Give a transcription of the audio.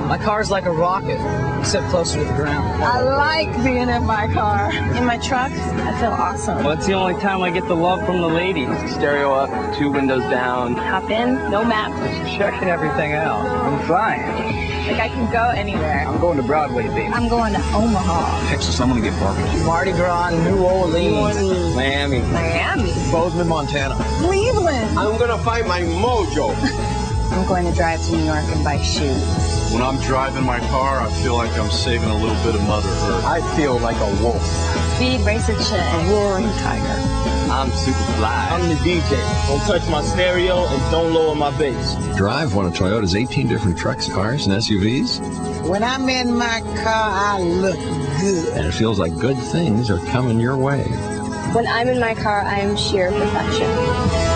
My car's like a rocket, except closer to the ground. I like being in my car. In my truck, I feel awesome. Well, it's the only time I get the love from the ladies. Stereo up, 2 windows down. Hop in, no map. Just checking everything out. I'm flying. Like I can go anywhere. I'm going to Broadway, baby. I'm going to Omaha. Texas, I'm gonna get barbecue. Mardi Gras, New Orleans. Miami. Miami. Bozeman, Montana. Cleveland. I'm gonna find my mojo. I'm going to drive to New York and buy shoes. When I'm driving my car, I feel like I'm saving a little bit of Mother Earth. I feel like a wolf. Speed racer chick. A roaring tiger. I'm super fly. I'm the DJ. Don't touch my stereo and don't lower my bass. Drive one of Toyota's 18 different trucks, cars, and SUVs, When I'm in my car, I look good. and it feels like good things are coming your way. When I'm in my car, I am sheer perfection.